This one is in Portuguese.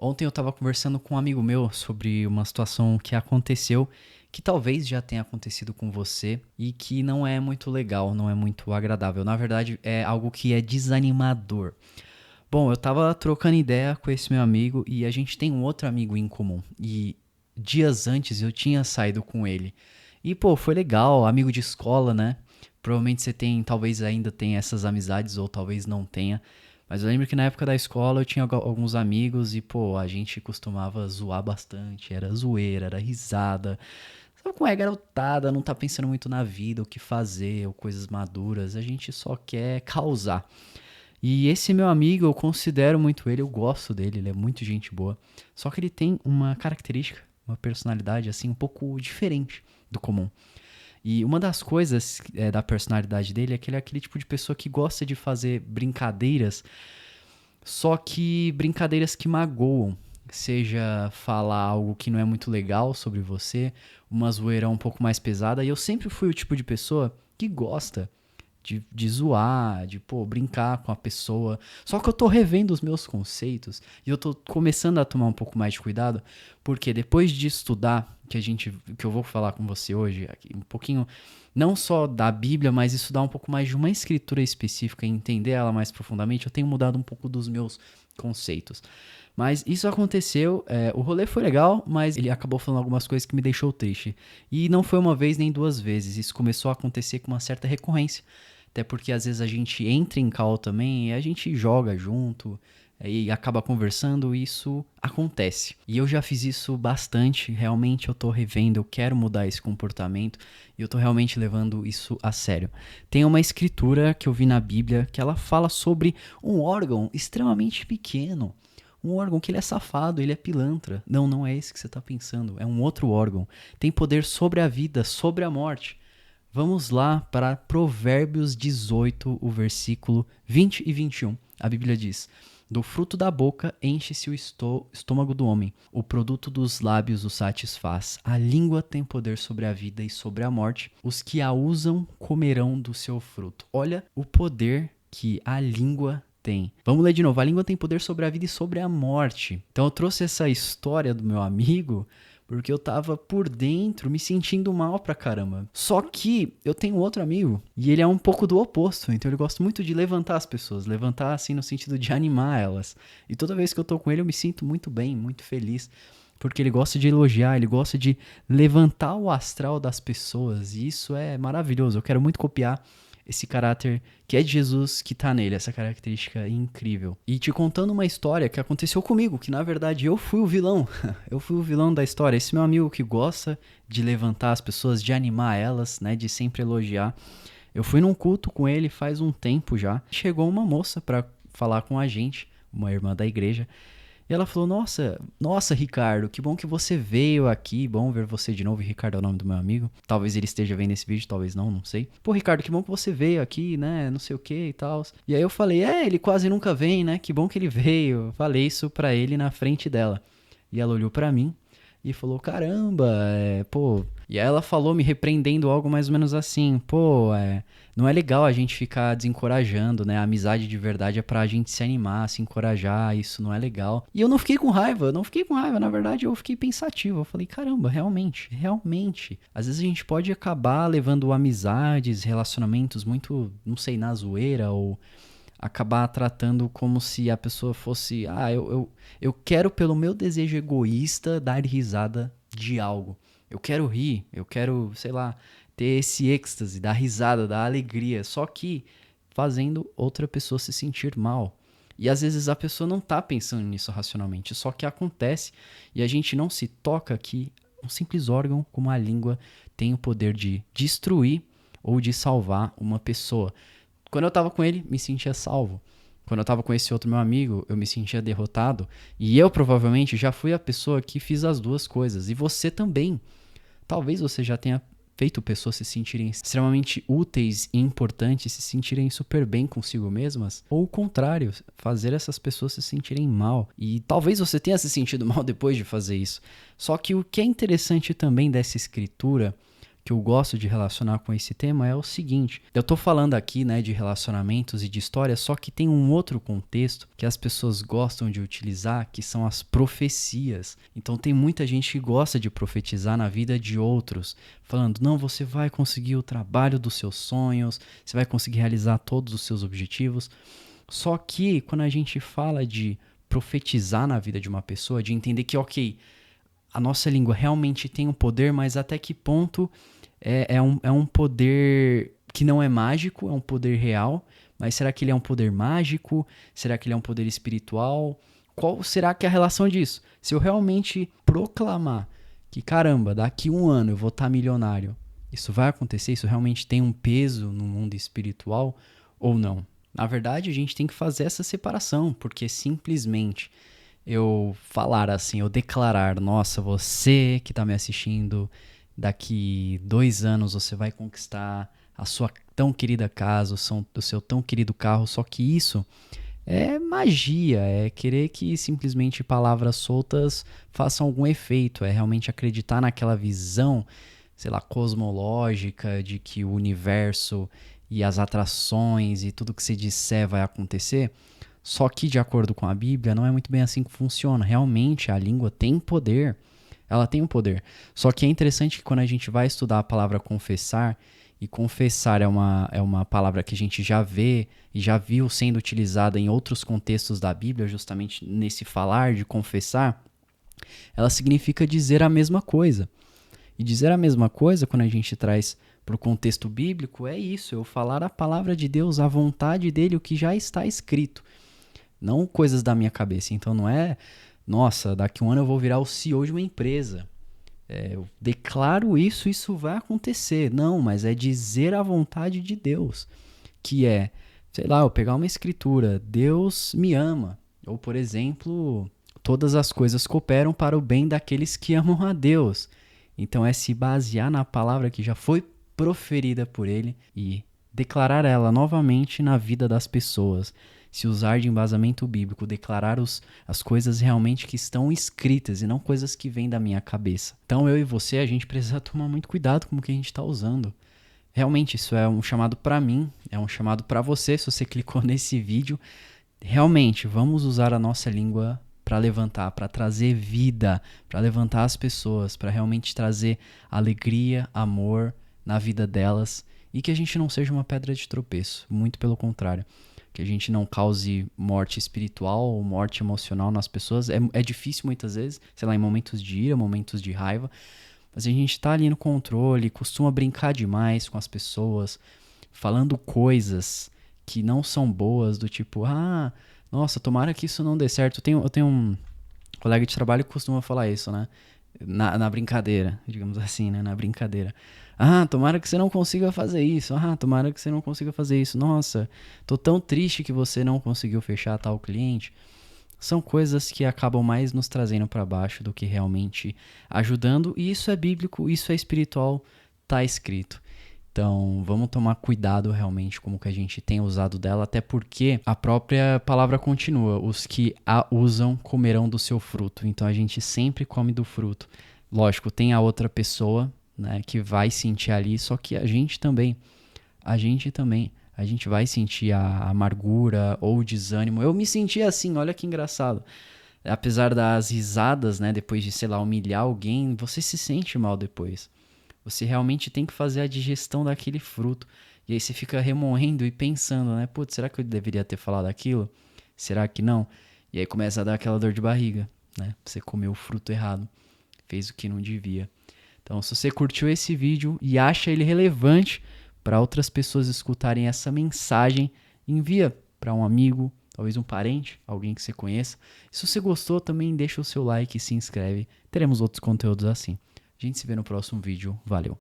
Ontem eu estava conversando com um amigo meu sobre uma situação que aconteceu, que talvez já tenha acontecido com você e que não é muito legal, não é muito agradável. Na verdade, é algo que é desanimador. Bom, eu tava trocando ideia com esse meu amigo e a gente tem um outro amigo em comum. E dias antes eu tinha saído com ele. E pô, foi legal, amigo de escola, né? Provavelmente você tem, talvez ainda tenha essas amizades ou talvez não tenha. Mas eu lembro que na época da escola eu tinha alguns amigos e pô, a gente costumava zoar bastante, era zoeira, era risada. Sabe como é, garotada, não tá pensando muito na vida, o que fazer, ou coisas maduras, a gente só quer causar. E esse meu amigo, eu considero muito ele, eu gosto dele, ele é muito gente boa. Só que ele tem uma característica, uma personalidade assim um pouco diferente do comum. E uma das coisas da personalidade dele é que ele é aquele tipo de pessoa que gosta de fazer brincadeiras, só que brincadeiras que magoam. Seja falar algo que não é muito legal sobre você, uma zoeira um pouco mais pesada. E eu sempre fui o tipo de pessoa que gosta de zoar, de, pô, brincar com a pessoa. Só que eu tô revendo os meus conceitos e eu tô começando a tomar um pouco mais de cuidado, porque depois de estudar, que eu vou falar com você hoje, aqui, um pouquinho, não só da Bíblia, mas estudar um pouco mais de uma escritura específica e entender ela mais profundamente, eu tenho mudado um pouco dos meus conceitos. Mas isso aconteceu, o rolê foi legal, mas ele acabou falando algumas coisas que me deixou triste. E não foi uma vez nem duas vezes, isso começou a acontecer com uma certa recorrência. Até porque às vezes a gente entra em call também e a gente joga junto e acaba conversando, e isso acontece. E eu já fiz isso bastante, realmente eu tô revendo, eu quero mudar esse comportamento e eu tô realmente levando isso a sério. Tem uma escritura que eu vi na Bíblia que ela fala sobre um órgão extremamente pequeno. Um órgão que ele é safado, ele é pilantra. Não, não é esse que você está pensando. É um outro órgão. Tem poder sobre a vida, sobre a morte. Vamos lá para Provérbios 18, o versículo 20 e 21. A Bíblia diz: do fruto da boca enche-se o estômago do homem, o produto dos lábios o satisfaz. A língua tem poder sobre a vida e sobre a morte. Os que a usam comerão do seu fruto. Olha o poder que a língua tem. Vamos ler de novo. A língua tem poder sobre a vida e sobre a morte. Então eu trouxe essa história do meu amigo porque eu tava por dentro me sentindo mal pra caramba. Só que eu tenho outro amigo e ele é um pouco do oposto. Então ele gosta muito de levantar as pessoas. Levantar assim no sentido de animar elas. E toda vez que eu tô com ele eu me sinto muito bem, muito feliz. Porque ele gosta de elogiar, ele gosta de levantar o astral das pessoas. E isso é maravilhoso. Eu quero muito copiar esse caráter que é de Jesus que tá nele, essa característica incrível. E te contando uma história que aconteceu comigo, que na verdade eu fui o vilão. Eu fui o vilão da história. Esse meu amigo que gosta de levantar as pessoas, de animar elas, né, de sempre elogiar. Eu fui num culto com ele faz um tempo já. Chegou uma moça pra falar com a gente, uma irmã da igreja. E ela falou: nossa, Ricardo, que bom que você veio aqui, bom ver você de novo. E Ricardo é o nome do meu amigo. Talvez ele esteja vendo esse vídeo, talvez não, não sei. Pô, Ricardo, que bom que você veio aqui, né, não sei o que e tal. E aí eu falei: ele quase nunca vem, né, que bom que ele veio. Eu falei isso pra ele na frente dela. E ela olhou pra mim e falou: caramba, pô. E aí ela falou, me repreendendo algo mais ou menos assim: pô, não é legal a gente ficar desencorajando, né? A amizade de verdade é pra gente se animar, se encorajar, isso não é legal. E eu não fiquei com raiva, na verdade eu fiquei pensativo. Eu falei: caramba, realmente, realmente. Às vezes a gente pode acabar levando amizades, relacionamentos muito, não sei, na zoeira ou acabar tratando como se a pessoa fosse: eu quero, pelo meu desejo egoísta, dar risada de algo. Eu quero rir, eu quero, sei lá, ter esse êxtase, dar risada, dar alegria, só que fazendo outra pessoa se sentir mal. E às vezes a pessoa não tá pensando nisso racionalmente, só que acontece e a gente não se toca que um simples órgão como a língua tem o poder de destruir ou de salvar uma pessoa. Quando eu tava com ele, me sentia salvo. Quando eu tava com esse outro meu amigo, eu me sentia derrotado. E eu provavelmente já fui a pessoa que fiz as duas coisas. E você também. Talvez você já tenha feito pessoas se sentirem extremamente úteis e importantes, se sentirem super bem consigo mesmas. Ou o contrário, fazer essas pessoas se sentirem mal. E talvez você tenha se sentido mal depois de fazer isso. Só que o que é interessante também dessa escritura, que eu gosto de relacionar com esse tema é o seguinte. Eu tô falando aqui, né, de relacionamentos e de história, só que tem um outro contexto que as pessoas gostam de utilizar, que são as profecias. Então tem muita gente que gosta de profetizar na vida de outros, falando, não, você vai conseguir o trabalho dos seus sonhos, você vai conseguir realizar todos os seus objetivos. Só que quando a gente fala de profetizar na vida de uma pessoa, de entender que, ok, a nossa língua realmente tem um poder, mas até que ponto é um poder que não é mágico, é um poder real, mas será que ele é um poder mágico? Será que ele é um poder espiritual? Qual será que é a relação disso? Se eu realmente proclamar que, caramba, daqui 1 ano eu vou estar milionário, isso vai acontecer? Isso realmente tem um peso no mundo espiritual ou não? Na verdade, a gente tem que fazer essa separação, porque simplesmente eu falar assim, eu declarar, nossa, você que tá me assistindo, daqui 2 anos você vai conquistar a sua tão querida casa, o seu tão querido carro, só que isso é magia, é querer que simplesmente palavras soltas façam algum efeito, é realmente acreditar naquela visão, sei lá, cosmológica de que o universo e as atrações e tudo que se disser vai acontecer. Só que, de acordo com a Bíblia, não é muito bem assim que funciona. Realmente, a língua tem poder. Ela tem um poder. Só que é interessante que quando a gente vai estudar a palavra confessar, e confessar é uma palavra que a gente já vê e já viu sendo utilizada em outros contextos da Bíblia, justamente nesse falar de confessar, ela significa dizer a mesma coisa. E dizer a mesma coisa, quando a gente traz para o contexto bíblico, é isso, eu falar a palavra de Deus, a vontade dele, o que já está escrito. Não coisas da minha cabeça. Então não é, nossa, daqui 1 ano eu vou virar o CEO de uma empresa. Eu declaro isso, isso vai acontecer. Não, mas é dizer a vontade de Deus. Que é, sei lá, eu pegar uma escritura, Deus me ama. Ou, por exemplo, todas as coisas cooperam para o bem daqueles que amam a Deus. Então é se basear na palavra que já foi proferida por ele e declarar ela novamente na vida das pessoas. Se usar de embasamento bíblico, declarar as coisas realmente que estão escritas e não coisas que vêm da minha cabeça. Então eu e você, a gente precisa tomar muito cuidado com o que a gente está usando. Realmente, isso é um chamado para mim, é um chamado para você, se você clicou nesse vídeo. Realmente, vamos usar a nossa língua para levantar, para trazer vida, para levantar as pessoas, para realmente trazer alegria, amor na vida delas e que a gente não seja uma pedra de tropeço, muito pelo contrário. Que a gente não cause morte espiritual ou morte emocional nas pessoas. É difícil muitas vezes, sei lá, em momentos de ira, momentos de raiva, mas a gente tá ali no controle, costuma brincar demais com as pessoas, falando coisas que não são boas, do tipo, ah, nossa, tomara que isso não dê certo. Eu tenho um colega de trabalho que costuma falar isso, né? Na brincadeira, digamos assim, né? Na brincadeira. Ah, tomara que você não consiga fazer isso. Ah, tomara que você não consiga fazer isso. Nossa, tô tão triste que você não conseguiu fechar tal cliente. São coisas que acabam mais nos trazendo para baixo do que realmente ajudando. E isso é bíblico, isso é espiritual, tá escrito. Então, vamos tomar cuidado realmente com o que a gente tem usado dela, até porque a própria palavra continua: os que a usam comerão do seu fruto. Então, a gente sempre come do fruto. Lógico, tem a outra pessoa, né, que vai sentir ali, só que a gente também, a gente vai sentir a amargura ou o desânimo. Eu me senti assim, olha que engraçado. Apesar das risadas, né, depois de, sei lá, humilhar alguém, você se sente mal depois. Você realmente tem que fazer a digestão daquele fruto. E aí você fica remoendo e pensando, né? Putz, será que eu deveria ter falado aquilo? Será que não? E aí começa a dar aquela dor de barriga, né? Você comeu o fruto errado. Fez o que não devia. Então, se você curtiu esse vídeo e acha ele relevante para outras pessoas escutarem essa mensagem, envia para um amigo, talvez um parente, alguém que você conheça. Se você gostou, também deixa o seu like e se inscreve. Teremos outros conteúdos assim. A gente se vê no próximo vídeo. Valeu!